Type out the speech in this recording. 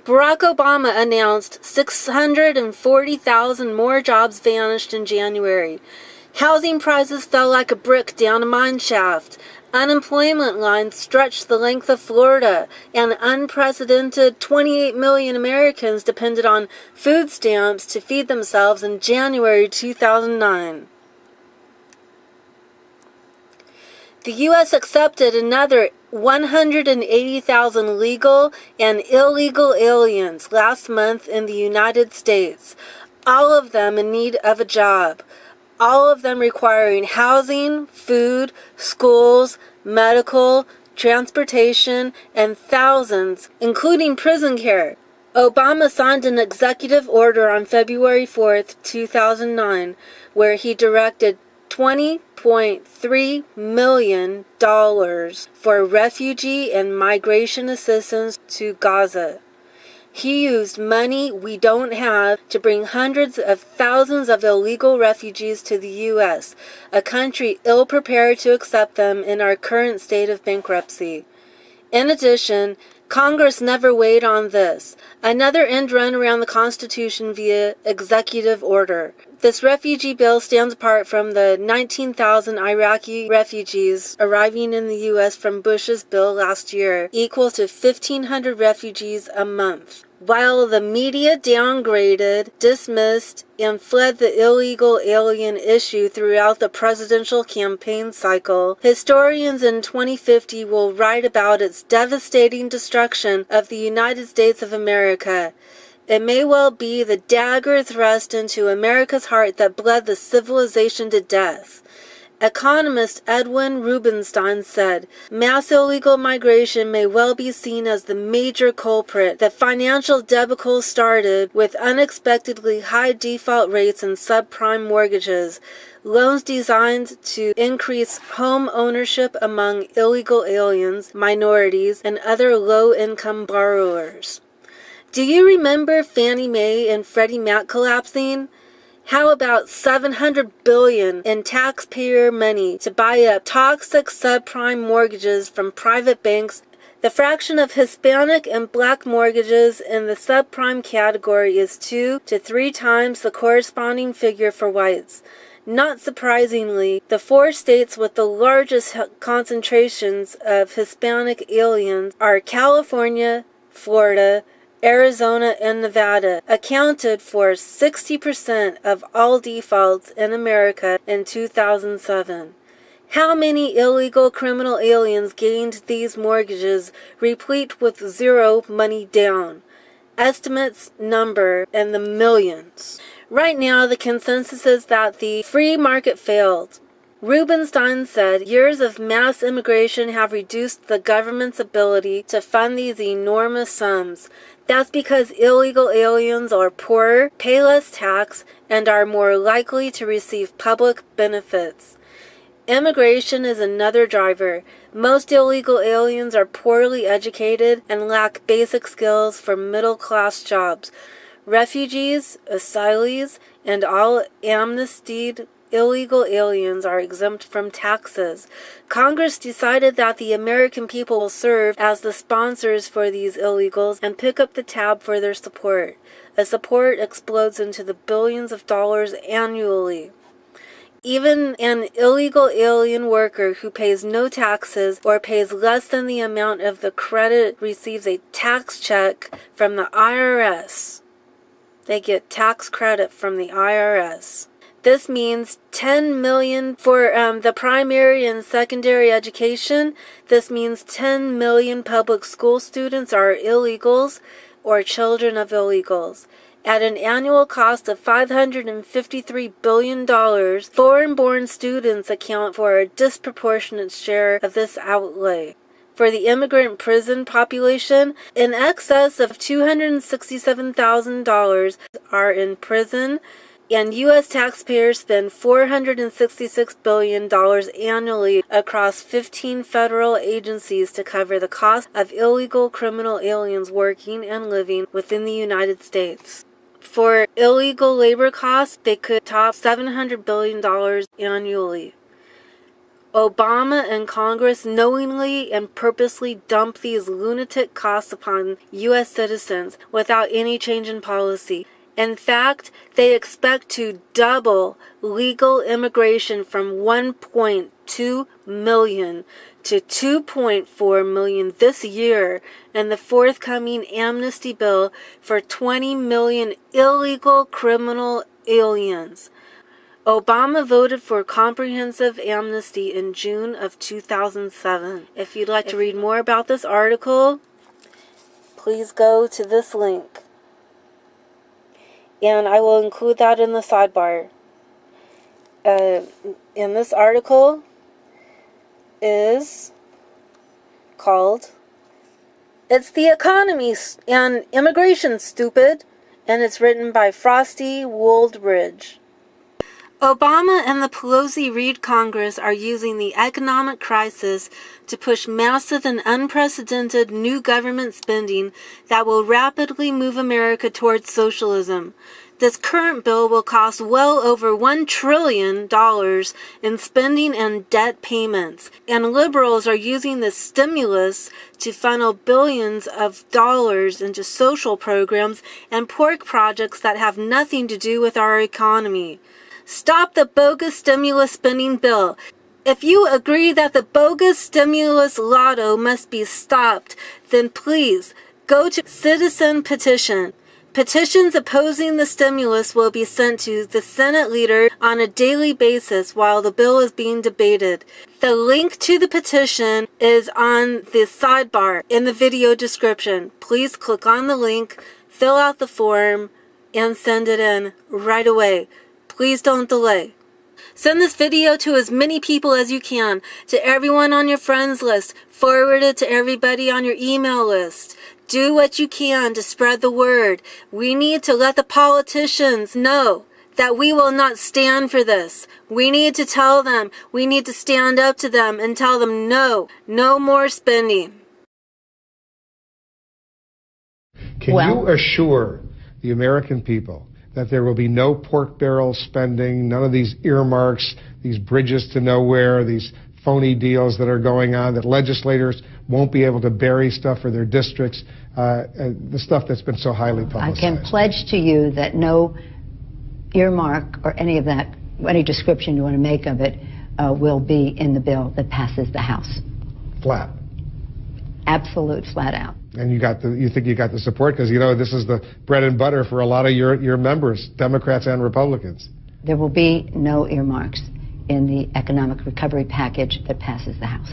Barack Obama announced 640,000 more jobs vanished in January. Housing prices fell like a brick down a mine shaft. Unemployment lines stretched the length of Florida, and unprecedented 28 million Americans depended on food stamps to feed themselves in January 2009. The U.S. accepted another 180,000 legal and illegal aliens last month in the United States, all of them in need of a job, all of them requiring housing, food, schools, medical, transportation, and thousands, including prison care. Obama signed an executive order on February 4th, 2009, where he directed $20.3 million for refugee and migration assistance to Gaza. He used money we don't have to bring hundreds of thousands of illegal refugees to the U.S., a country ill-prepared to accept them in our current state of bankruptcy. In addition, Congress never weighed on this. Another end run around the Constitution via executive order. This refugee bill stands apart from the 19,000 Iraqi refugees arriving in the U.S. from Bush's bill last year, equal to 1,500 refugees a month. While the media downgraded, dismissed, and fled the illegal alien issue throughout the presidential campaign cycle, historians in 2050 will write about its devastating destruction of the United States of America. It may well be the dagger thrust into America's heart that bled the civilization to death. Economist Edwin Rubenstein said, mass illegal migration may well be seen as the major culprit. The financial debacle started with unexpectedly high default rates and subprime mortgages, loans designed to increase home ownership among illegal aliens, minorities, and other low-income borrowers. Do you remember Fannie Mae and Freddie Mac collapsing? How about $700 billion in taxpayer money to buy up toxic subprime mortgages from private banks? The fraction of Hispanic and black mortgages in the subprime category is 2 to 3 times the corresponding figure for whites. Not surprisingly, the 4 states with the largest concentrations of Hispanic aliens are California, Florida, Arizona, and Nevada, accounted for 60% of all defaults in America in 2007. How many illegal criminal aliens gained these mortgages, replete with zero money down? Estimates number in the millions. Right now, the consensus is that the free market failed. Rubenstein said years of mass immigration have reduced the government's ability to fund these enormous sums. That's because illegal aliens are poorer, pay less tax, and are more likely to receive public benefits. Immigration is another driver. Most illegal aliens are poorly educated and lack basic skills for middle-class jobs. Refugees, asylees, and all amnestied illegal aliens are exempt from taxes. Congress decided that the American people will serve as the sponsors for these illegals and pick up the tab for their support. A support explodes into the billions of dollars annually. Even an illegal alien worker who pays no taxes or pays less than the amount of the credit receives a tax check from the IRS. They get tax credit from the IRS. This means $10 million for the primary and secondary education. This means 10 million public school students are illegals or children of illegals. At an annual cost of $553 billion, foreign-born students account for a disproportionate share of this outlay. For the immigrant prison population, in excess of $267,000 are in prison, and U.S. taxpayers spend $466 billion annually across 15 federal agencies to cover the cost of illegal criminal aliens working and living within the United States. For illegal labor costs, they could top $700 billion annually. Obama and Congress knowingly and purposely dump these lunatic costs upon U.S. citizens without any change in policy. In fact, they expect to double legal immigration from 1.2 million to 2.4 million this year and the forthcoming amnesty bill for 20 million illegal criminal aliens. Obama voted for comprehensive amnesty in June of 2007. If you'd like to read more about this article, please go to this link. And I will include that in the sidebar. In this article is called "It's the Economy and Immigration, Stupid," and it's written by Frosty Woldridge. Obama and the Pelosi-Reed Congress are using the economic crisis to push massive and unprecedented new government spending that will rapidly move America towards socialism. This current bill will cost well over $1 trillion in spending and debt payments, and liberals are using this stimulus to funnel billions of dollars into social programs and pork projects that have nothing to do with our economy. Stop the bogus stimulus spending bill. If you agree that the bogus stimulus lotto must be stopped, then please go to Citizen Petition. Petitions opposing the stimulus will be sent to the Senate leader on a daily basis while the bill is being debated. The link to the petition is on the sidebar in the video description. Please click on the link, fill out the form, and send it in right away. Please don't delay. Send this video to as many people as you can, to everyone on your friends list. Forward it to everybody on your email list. Do what you can to spread the word. We need to let the politicians know that we will not stand for this. We need to tell them, we need to stand up to them and tell them no more spending. Can you assure the American people that there will be no pork barrel spending, none of these earmarks, these bridges to nowhere, these phony deals that are going on, that legislators won't be able to bury stuff for their districts, the stuff that's been so highly publicized? I can pledge to you that no earmark or any of that, any description you want to make of it, will be in the bill that passes the House. Flat. Absolute, flat out. And you think you got the support? Because, you know, this is the bread and butter for a lot of your members, Democrats and Republicans. There will be no earmarks in the economic recovery package that passes the House.